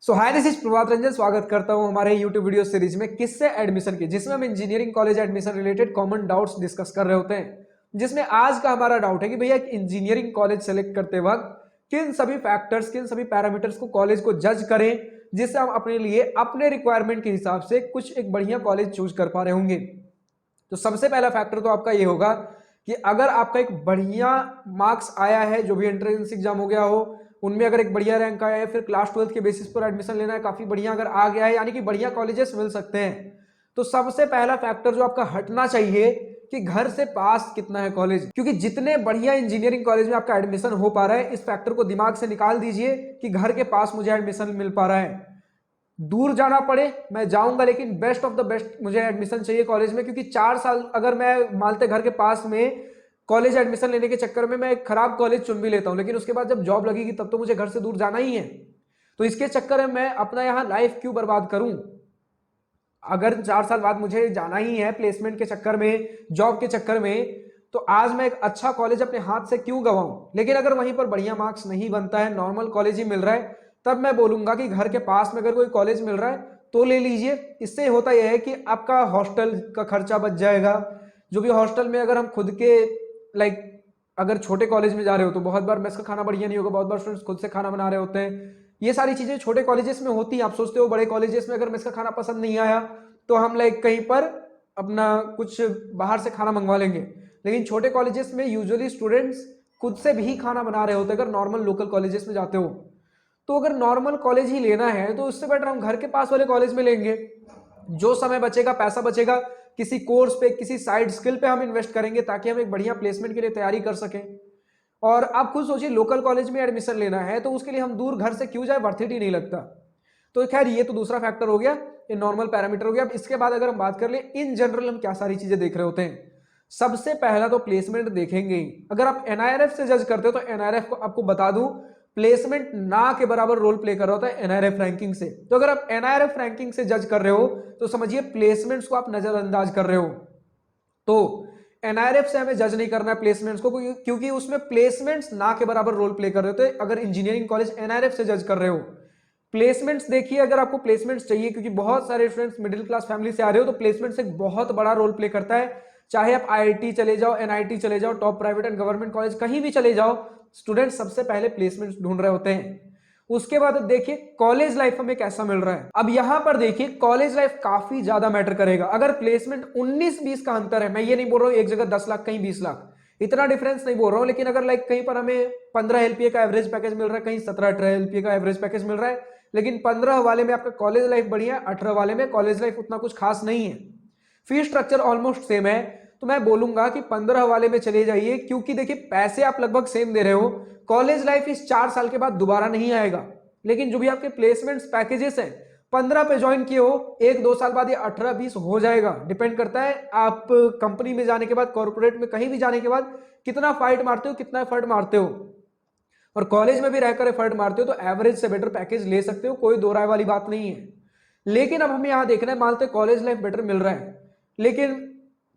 So hi, this is Prabhat Ranjan. स्वागत करता हूं हमारे यूट्यूब वीडियो सीरीज में किससे एडमिशन की, जिसमें हम engineering college admission related common doubts discuss कर रहे होते हैं। जिसमें आज का हमारा डाउट है कि भैया एक इंजीनियरिंग कॉलेज सेलेक्ट करते वक्त किन सभी फैक्टर्स, किन सभी पैरामीटर्स को कॉलेज को जज करें, जिससे हम अपने लिए अपने रिक्वायरमेंट के हिसाब से कुछ एक बढ़िया कॉलेज चूज कर पा रहे होंगे। तो सबसे पहला फैक्टर तो आपका ये होगा कि अगर आपका एक बढ़िया मार्क्स आया है, जो भी एंट्रेंस एग्जाम हो गया हो उनमें अगर एक बढ़िया रैंक आया है, फिर क्लास 12 के बेसिस पर एडमिशन लेना है, काफी बढ़िया अगर आ गया है, यानी कि बढ़िया कॉलेजेस मिल सकते हैं। तो सबसे पहला फैक्टर जो आपका हटना चाहिए कि घर से पास कितना है कॉलेज, क्योंकि जितने बढ़िया इंजीनियरिंग कॉलेज में आपका एडमिशन हो पा रहा है, इस फैक्टर को दिमाग से निकाल दीजिए कि घर के पास मुझे एडमिशन मिल पा रहा है। दूर जाना पड़े मैं जाऊंगा, लेकिन बेस्ट ऑफ द बेस्ट मुझे एडमिशन चाहिए कॉलेज में, क्योंकि 4 साल अगर मैं मानते घर के पास में कॉलेज एडमिशन लेने के चक्कर में मैं एक खराब कॉलेज चुन भी लेता हूं, लेकिन उसके बाद जब जॉब लगेगी तब तो मुझे घर से दूर जाना ही है। तो इसके चक्कर में मैं अपना यहां लाइफ क्यों बर्बाद करूं। अगर 4 साल बाद मुझे जाना ही है प्लेसमेंट के चक्कर में, जॉब के चक्कर में, तो आज मैं एक अच्छा कॉलेज अपने हाथ से क्यों गवाऊं। लेकिन अगर वहीं पर बढ़िया मार्क्स नहीं बनता है, नॉर्मल कॉलेज ही मिल रहा है, तब मैं बोलूंगा कि घर के पास में अगर कोई कॉलेज मिल रहा है तो ले लीजिए। इससे होता यह है कि आपका हॉस्टल का खर्चा बच जाएगा। जो भी हॉस्टल में अगर हम खुद के लाइक अगर छोटे कॉलेज में जा रहे हो तो बहुत बार मेस का खाना बढ़िया नहीं होगा, बहुत बार स्टूडेंट्स खुद से खाना बना रहे होते हैं। ये सारी चीजें छोटे कॉलेजेस में होती हैं। आप सोचते हो बड़े कॉलेजेस में अगर मेस का खाना पसंद नहीं आया तो हम लाइक कहीं पर अपना कुछ बाहर से खाना मंगवा लेंगे, लेकिन छोटे कॉलेजेस में यूजुअली स्टूडेंट्स खुद से भी खाना बना रहे होते हैं अगर नॉर्मल लोकल कॉलेजेस में जाते हो। तो अगर नॉर्मल कॉलेज ही लेना है तो उससे बेटर हम घर के पास वाले कॉलेज में लेंगे। जो समय बचेगा, पैसा बचेगा, किसी कोर्स पे, किसी साइड स्किल पे हम इन्वेस्ट करेंगे ताकि हम एक बढ़िया प्लेसमेंट के लिए तैयारी कर सकें। और आप खुद सोचिए, लोकल कॉलेज में एडमिशन लेना है तो उसके लिए हम दूर घर से क्यों जाए, वर्थ इट ही नहीं लगता। तो खैर ये तो दूसरा फैक्टर हो गया, ये नॉर्मल पैरामीटर हो गया। अब इसके बाद अगर हम बात कर ले इन जनरल हम क्या सारी चीजें देख रहे होते हैं। सबसे पहला तो प्लेसमेंट देखेंगे। अगर आप एनआईआरएफ से जज करते हो तो एनआईआरएफ को आपको बता दूं, प्लेसमेंट ना के बराबर रोल प्ले कर रहा होता है एनआईआरएफ रैंकिंग से। तो अगर आप एनआईआरएफ रैंकिंग से जज कर रहे हो तो समझिए प्लेसमेंट्स को आप नजरअंदाज कर रहे हो। तो एनआईआरएफ से हमें जज नहीं करना है प्लेसमेंट्स को, क्योंकि उसमें प्लेसमेंट्स ना के बराबर रोल प्ले कर रहे होते हैं। अगर इंजीनियरिंग कॉलेज एनआईआरएफ से जज कर रहे हो, प्लेसमेंट्स देखिए, अगर आपको प्लेसमेंट्स चाहिए, क्योंकि बहुत सारे स्टूडेंट्स मिडिल क्लास फैमिली से आ रहे हो, तो प्लेसमेंट्स एक बहुत बड़ा रोल प्ले करता है। चाहे आप आईआईटी चले जाओ, एनआईटी चले जाओ, top private and government college कहीं भी चले जाओ, स्टूडेंट सबसे पहले प्लेसमेंट्स ढूंढ रहे होते हैं। उसके बाद देखिए कॉलेज लाइफ हमें कैसा मिल रहा है। अब यहां पर देखिए कॉलेज लाइफ काफी ज्यादा मैटर करेगा। अगर प्लेसमेंट 19-20 का अंतर है, मैं ये नहीं बोल रहा हूं एक जगह 10 लाख कहीं 20 लाख, इतना डिफरेंस नहीं बोल रहा हूं, लेकिन अगर लाइक कहीं पर हमें 15 एलपीए का एवरेज पैकेज मिल रहा है, कहीं 17-18 एलपीए का एवरेज पैकेज मिल रहा है, लेकिन 15 वाले में आपका कॉलेज लाइफ बढ़िया, 18 वाले में कॉलेज लाइफ उतना कुछ खास नहीं है, फीस स्ट्रक्चर ऑलमोस्ट सेम है, तो मैं बोलूंगा कि 15 वाले में चले जाइए। क्योंकि देखिए पैसे आप लगभग सेम दे रहे हो, कॉलेज लाइफ इस 4 साल के बाद दोबारा नहीं आएगा, लेकिन जो भी आपके प्लेसमेंट्स पैकेजेस हैं 15 पे ज्वाइन किए हो, 1-2 साल बाद ये 18-20 हो जाएगा। डिपेंड करता है आप कंपनी में जाने के बाद, कॉर्पोरेट में कहीं भी जाने के बाद कितना फाइट मारते हो, कितना एफर्ट मारते हो, और कॉलेज में भी रहकर एफर्ट मारते हो तो एवरेज से बेटर पैकेज ले सकते हो, कोई दो राय वाली बात नहीं है। लेकिन अब हमें यहां देखना है, मानते कॉलेज लाइफ बेटर मिल रहा है, लेकिन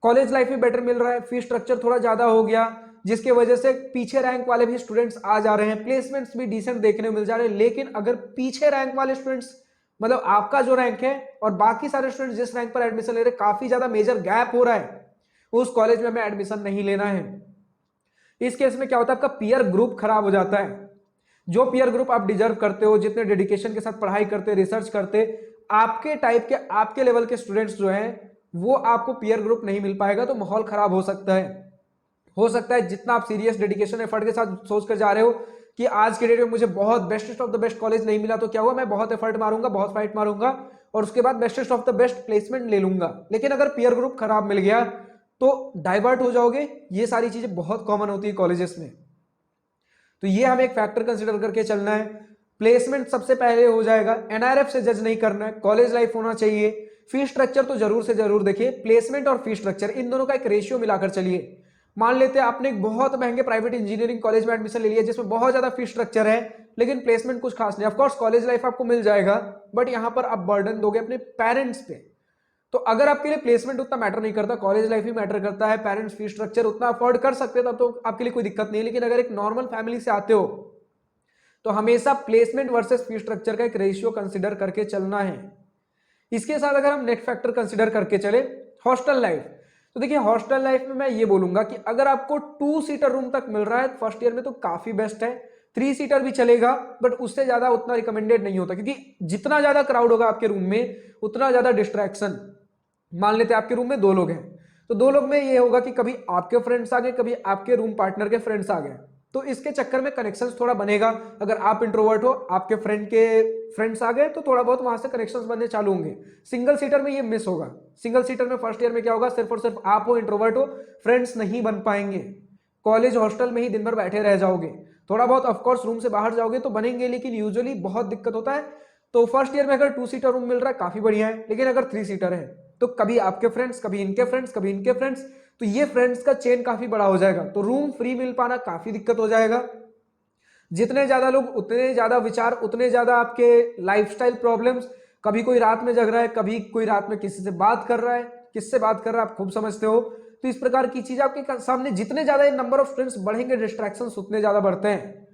कॉलेज लाइफ में बेटर मिल रहा है, फीस स्ट्रक्चर थोड़ा ज्यादा हो गया, जिसके वजह से पीछे रैंक वाले भी स्टूडेंट्स आ जा रहे हैं, प्लेसमेंट्स भी डिसेंट देखने को मिल जा रहे हैं। लेकिन अगर पीछे रैंक वाले स्टूडेंट्स, मतलब आपका जो रैंक है और बाकी सारे स्टूडेंट्स जिस रैंक पर एडमिशन ले रहे हैं, काफी ज्यादा मेजर गैप हो रहा है, उस कॉलेज में हमें एडमिशन नहीं लेना है। इस केस में क्या होता है, आपका पीयर ग्रुप खराब हो जाता है। जो पीयर ग्रुप आप डिजर्व करते हो, जितने डेडिकेशन के साथ पढ़ाई करते, रिसर्च करते, आपके टाइप के, आपके लेवल के स्टूडेंट्स जो हैं वो आपको पीयर ग्रुप नहीं मिल पाएगा, तो माहौल खराब हो सकता है। हो सकता है जितना आप सीरियस डेडिकेशन एफर्ट के साथ सोच कर जा रहे हो कि आज के डेट में मुझे बहुत bestest of the best college नहीं मिला तो क्या हुआ, मैं बहुत एफर्ट मारूंगा, बहुत फाइट मारूंगा और उसके बाद bestest of the best placement ले लूंगा, लेकिन अगर पीयर ग्रुप खराब मिल गया तो डाइवर्ट हो जाओगे। ये सारी चीजें बहुत कॉमन होती है कॉलेजेस में, तो ये हमें एक फैक्टर कंसिडर करके चलना है। प्लेसमेंट सबसे पहले हो जाएगा, एनआरएफ से जज नहीं करना है, कॉलेज लाइफ होना चाहिए। फीस स्ट्रक्चर तो जरूर से जरूर देखिए, प्लेसमेंट और फीस स्ट्रक्चर इन दोनों का एक रेशियो मिलाकर चलिए। मान लेते हैं आपने एक बहुत महंगे प्राइवेट इंजीनियरिंग कॉलेज में एडमिशन ले लिया जिसमें बहुत ज्यादा फीस स्ट्रक्चर है, लेकिन प्लेसमेंट कुछ खास नहीं। ऑफकोर्स कॉलेज लाइफ आपको मिल जाएगा, बट यहां पर आप बर्डन दोगे अपने पेरेंट्स पे। तो अगर आपके लिए प्लेसमेंट उतना मैटर नहीं करता, कॉलेज लाइफ ही मैटर करता है, पेरेंट्स फीस स्ट्रक्चर उतना अफोर्ड कर सकते हैं, तब तो आपके लिए कोई दिक्कत नहीं है। लेकिन अगर एक नॉर्मल फैमिली से आते हो तो हमेशा प्लेसमेंट वर्सेस फी स्ट्रक्चर का एक रेशियो कंसिडर करके चलना है। इसके साथ अगर हम नेक्स्ट फैक्टर कंसिडर करके चले, हॉस्टल लाइफ, तो देखिए हॉस्टल लाइफ में मैं ये बोलूंगा कि अगर आपको 2 सीटर रूम तक मिल रहा है फर्स्ट ईयर में तो काफी बेस्ट है। 3 सीटर भी चलेगा, बट उससे ज्यादा उतना रिकमेंडेड नहीं होता, क्योंकि जितना ज्यादा क्राउड होगा आपके रूम में उतना ज्यादा डिस्ट्रैक्शन। मान लेते हैं आपके रूम में 2 लोग हैं, तो 2 लोग में ये होगा कि कभी आपके फ्रेंड्स आ गए, कभी आपके रूम पार्टनर के फ्रेंड्स आ गए, तो इसके चक्कर में कनेक्शंस थोड़ा बनेगा। अगर आप इंट्रोवर्ट हो, आपके फ्रेंड के फ्रेंड्स आ गए, तो थोड़ा बहुत वहां से कनेक्शंस बनने चालू होंगे। सिंगल सीटर में ये मिस होगा। सिंगल सीटर में फर्स्ट ईयर में क्या होगा, सिर्फ और सिर्फ आप हो, इंट्रोवर्ट हो, फ्रेंड्स नहीं बन पाएंगे। कॉलेज हॉस्टल में ही दिन भर बैठे रह जाओगे। थोड़ा बहुत ऑफकोर्स रूम से बाहर जाओगे तो बनेंगे, लेकिन यूजुअली बहुत दिक्कत होता है। तो फर्स्ट ईयर में अगर 2 सीटर रूम मिल रहा है काफी बढ़िया है, लेकिन अगर 3 सीटर है तो कभी आपके फ्रेंड्स, कभी इनके फ्रेंड्स, कभी इनके फ्रेंड्स, तो ये फ्रेंड्स का चेन काफी बड़ा हो जाएगा, तो रूम फ्री मिल पाना काफी दिक्कत हो जाएगा। जितने ज्यादा लोग उतने ज्यादा विचार, उतने ज्यादा आपके लाइफस्टाइल प्रॉब्लम्स। कभी कोई रात में जग रहा है, कभी कोई रात में किसी से बात कर रहा है, किससे बात कर रहा है आप खूब समझते हो। तो इस प्रकार की चीज आपके सामने, जितने ज्यादा नंबर ऑफ स्टूडेंट्स बढ़ेंगे, डिस्ट्रैक्शंस उतने ज्यादा बढ़ते हैं।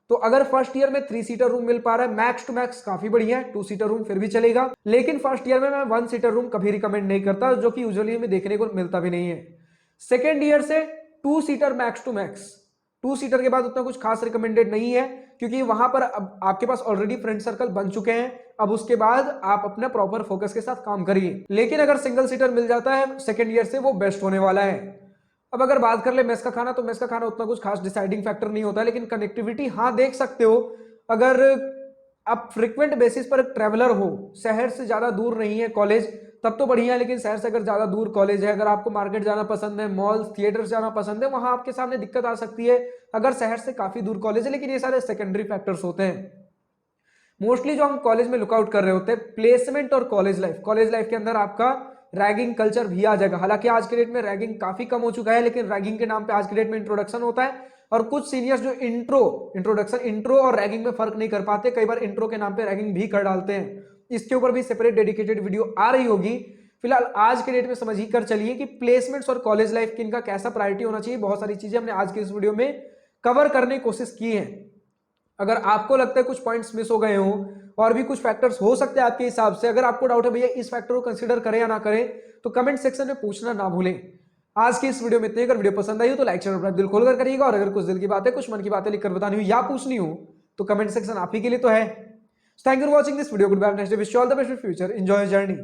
तो अगर फर्स्ट ईयर में 3 सीटर रूम मिल पा रहा है मैक्स टू मैक्स काफी बढ़िया है, 2 सीटर रूम फिर भी चलेगा, लेकिन फर्स्ट ईयर में मैं 1 सीटर रूम कभी रिकमेंड नहीं करता, जो कि यूजुअली हमें देखने को मिलता भी नहीं है। सेकेंड ईयर से 2 seater max to max, 2 seater के बाद उतना कुछ खास रिकमेंडेड नहीं है, क्योंकि वहां पर अब आपके पास ऑलरेडी फ्रेंड सर्कल बन चुके हैं। अब उसके बाद आप अपना प्रॉपर फोकस के साथ काम करिए। लेकिन अगर सिंगल सीटर मिल जाता है सेकेंड ईयर से, वो बेस्ट होने वाला है। अब अगर बात कर ले मेस का खाना, तो मेस का खाना उतना कुछ खास डिसाइडिंग फैक्टर नहीं होता है, लेकिन कनेक्टिविटी हाँ देख सकते हो। अगर आप फ्रिक्वेंट बेसिस पर ट्रेवलर हो, शहर से ज्यादा दूर नहीं है कॉलेज, तब तो बढ़िया है। लेकिन शहर से अगर ज्यादा दूर कॉलेज है, अगर आपको मार्केट जाना पसंद है, मॉल थिएटर जाना पसंद है, वहां आपके सामने दिक्कत आ सकती है अगर शहर से काफी दूर कॉलेज है। लेकिन ये सारे सेकेंडरी फैक्टर्स होते हैं। मोस्टली जो हम कॉलेज में लुकआउट कर रहे होते हैं, प्लेसमेंट और कॉलेज लाइफ। कॉलेज लाइफ के अंदर आपका रैगिंग कल्चर भी आ जाएगा। हालांकि आज के डेट में रैगिंग काफी कम हो चुका है, लेकिन रैगिंग के नाम पे आज के डेट में इंट्रोडक्शन होता है। और कुछ सीनियर्स जो इंट्रो और रैगिंग में फर्क नहीं कर पाते, कई बार इंट्रो के नाम पे रैगिंग भी कर डालते हैं। इसके ऊपर भी सेपरेट डेडिकेटेड वीडियो आ रही होगी। फिलहाल आज के डेट में समझ ही कर चलिए कि प्लेसमेंट्स और कॉलेज लाइफ की इनका कैसा प्रायोरिटी होना चाहिए। बहुत सारी चीजें हमने आज के इस वीडियो में कवर करने की कोशिश की है। अगर आपको लगता है कुछ पॉइंट्स मिस हो गए हो और भी कुछ फैक्टर्स हो सकते हैं आपके हिसाब से, अगर आपको डाउट है भैया इस फैक्टर को कंसीडर करें या ना करें, तो कमेंट सेक्शन में पूछना ना भूलें। आज की इस वीडियो में इतने। अगर वीडियो पसंद आई हो तो लाइक शेयर और दिल खोलकर करिएगा, और अगर कुछ दिल की बातें, कुछ मन की बातें लिखकर बतानी हो या पूछनी हो तो कमेंट सेक्शन आप ही के लिए तो है। Thank you for watching this video. Good bye, next day, wish you all the best for future, enjoy journey.